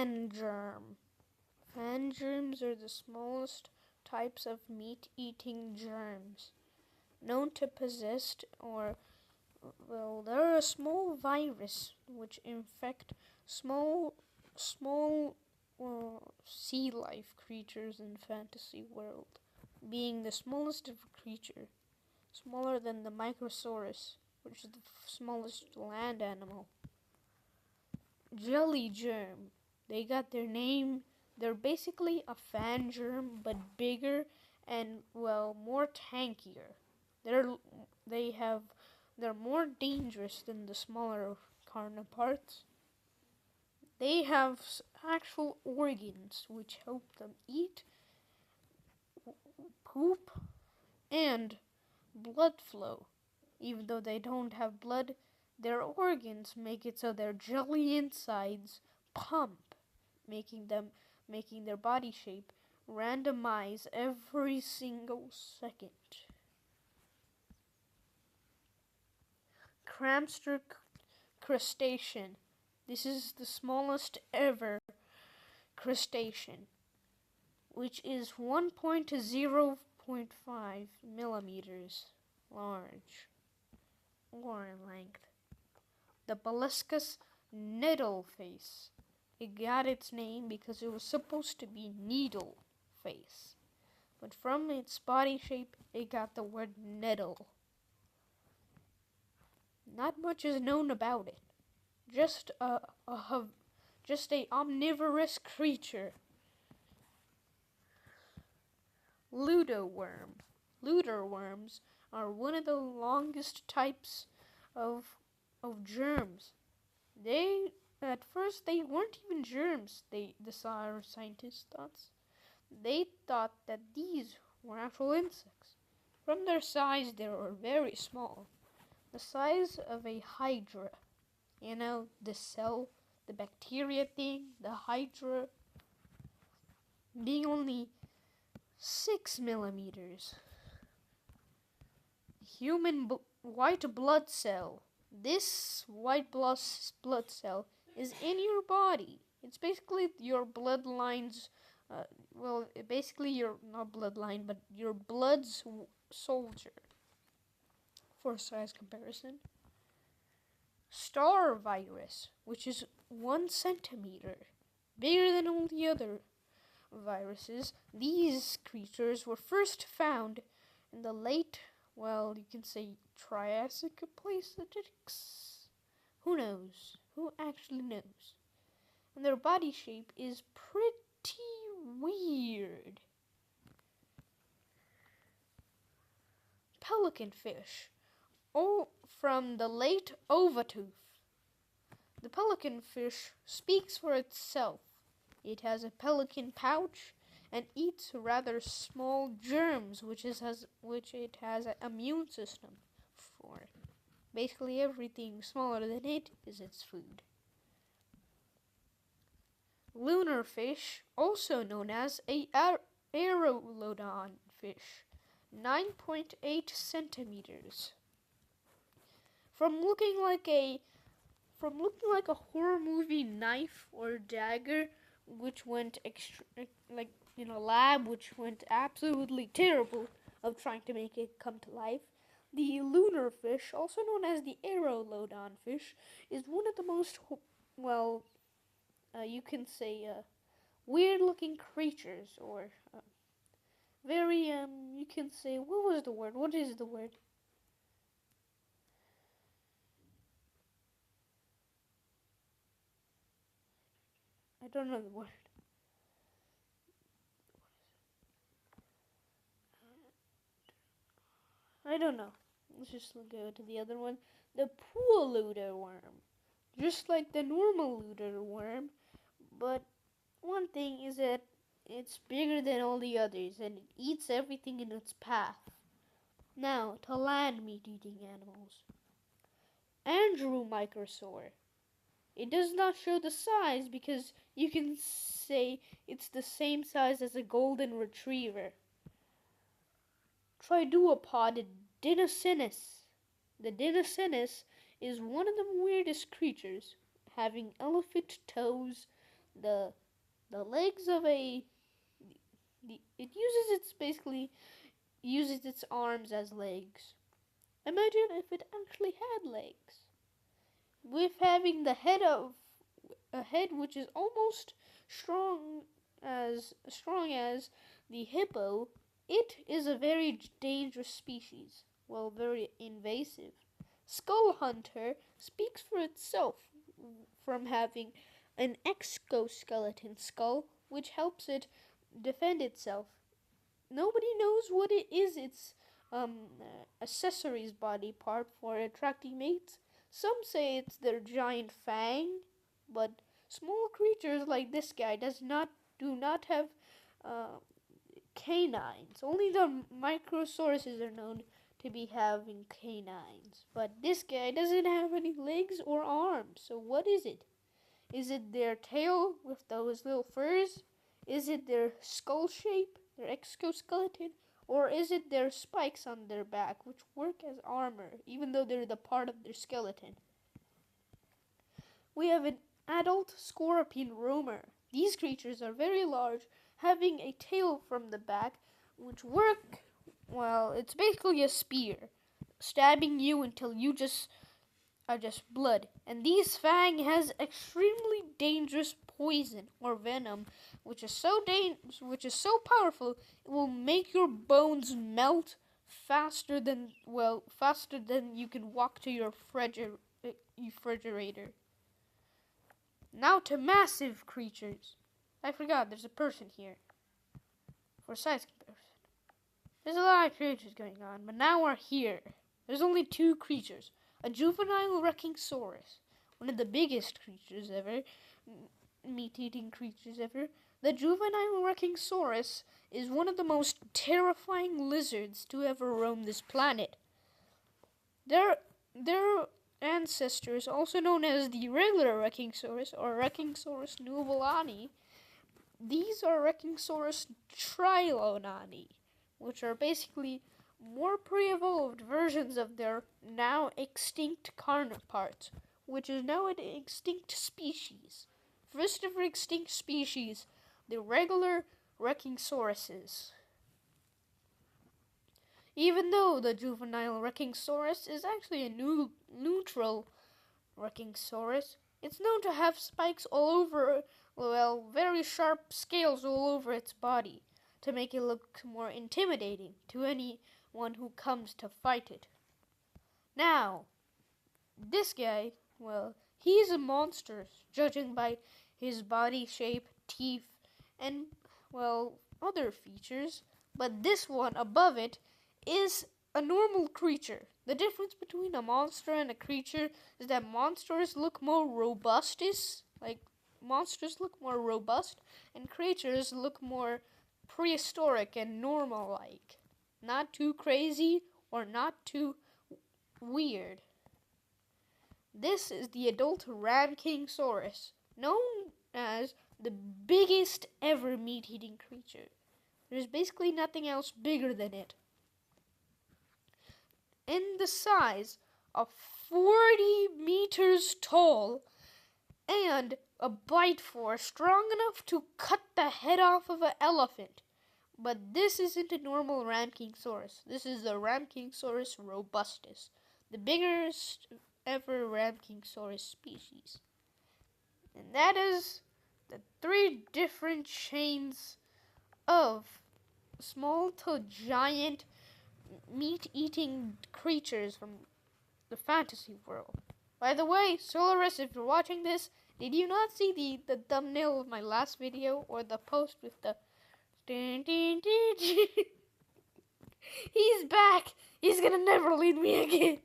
Fan germ. Fan germs are the smallest types of meat-eating germs known to possess they're a small virus which infect small sea life creatures in fantasy world, being the smallest of creature, smaller than the Microsaurus, which is the smallest land animal. Jelly germ. They got their name. They're basically a fan germ, but bigger and more tankier. They have they're more dangerous than the smaller carnoparts. They have actual organs which help them eat, poop, and blood flow. Even though they don't have blood, their organs make it so their jelly insides pump, making their body shape randomize every single second. Cramster crustacean. This is the smallest ever crustacean, which is 1.0.5 millimeters large or in length. The Baliscus needleface. It got its name because it was supposed to be needle face, but from its body shape, it got the word nettle. Not much is known about it. Just a omnivorous creature. Ludoworm. Ludoworms are one of the longest types of germs. At first they weren't even germs. The scientists thought. They thought that these were actual insects. From their size, they were very small, the size of a hydra. You know, the cell, the bacteria thing, the hydra, being only 6 millimeters. Human white blood cell. This white blood cell is in your body. It's basically your bloodline's, basically your, not bloodline, but your blood's soldier, for size comparison. Star virus, which is 1 centimeter, bigger than all the other viruses. These creatures were first found in the late, you can say Triassic Pleistocene. Who knows? Who actually knows? And their body shape is pretty weird. Pelican fish. From the late Oviduct. The pelican fish speaks for itself. It has a pelican pouch and eats rather small germs, which it has an immune system for. Basically, everything smaller than it is its food. Lunar fish, also known as a aeroodon fish, 9.8 centimeters. From looking like a horror movie knife or dagger, which went in a lab, which went absolutely terrible of trying to make it come to life. The lunar fish, also known as the aeroodon fish, is one of the most, you can say, weird-looking creatures, or very, you can say, what was the word? What is the word? I don't know the word. I don't know. Let's just go to the other one. The pooluda worm. Just like the normal luda worm, but one thing is that it's bigger than all the others and it eats everything in its path. Now, to land meat-eating animals. Andromycosaur. It does not show the size because you can say it's the same size as a golden retriever. Triduopod Dinocinus. The Dinocinus is one of the weirdest creatures, having elephant toes, the legs of it uses its arms as legs. Imagine if it actually had legs. With having the head of a head which is almost strong as the hippo, it is a very dangerous species. Well, very invasive. Skull Hunter speaks for itself from having an exoskeleton skull which helps it defend itself. Nobody knows what it is its accessories body part for attracting mates. Some say it's their giant fang, but small creatures like this guy do not have canines. Only the Microsauruses are known to be having canines, but this guy doesn't have any legs or arms. So what is it? Is it their tail with those little furs? Is it their skull shape, their exoskeleton? Or is it their spikes on their back, which work as armor, even though they're the part of their skeleton? We have an adult scorpion roamer. These creatures are very large, having a tail from the back, which it's basically a spear, stabbing you until you are just blood. And these fang has extremely dangerous poison or venom, which is so powerful, it will make your bones melt faster than you can walk to your refrigerator. Now to massive creatures. I forgot there's a person here for size comparison. There's a lot of creatures going on, but now we're here. There's only two creatures. A juvenile Wrecking-Saurus, one of the biggest creatures ever, meat-eating creatures ever. The juvenile Wrecking-Saurus is one of the most terrifying lizards to ever roam this planet. Their ancestors, also known as the regular Wrecking-Saurus or Wrecking-Saurus nuvolani, these are Wrecking-Saurus trilonani, which are basically more pre-evolved versions of their now extinct counterparts, which is now an extinct species. First ever extinct species, the regular Wrecking-Sauruses. Even though the juvenile Wrecking-Saurus is actually a neutral Wrecking-Saurus, it's known to have spikes all over, very sharp scales all over its body, to make it look more intimidating to anyone who comes to fight it. Now, this guy, he's a monster, judging by his body shape, teeth, and, other features. But this one above it is a normal creature. The difference between a monster and a creature is that monsters look more robust, and creatures look more prehistoric and normal-like. Not too crazy or not too weird. This is the adult Wrecking-Saurus, known as the biggest ever meat-eating creature. There's basically nothing else bigger than it. In the size of 40 meters tall and a bite force strong enough to cut the head off of an elephant. But this isn't a normal Wrecking-Saurus. This is the Wrecking-Saurus robustus, the biggest ever Wrecking-Saurus species. And that is the 3 different chains of small to giant meat-eating creatures from the fantasy world. By the way, Solaris, if you're watching this, did you not see the thumbnail of my last video or the post with the He's back! He's gonna never leave me again!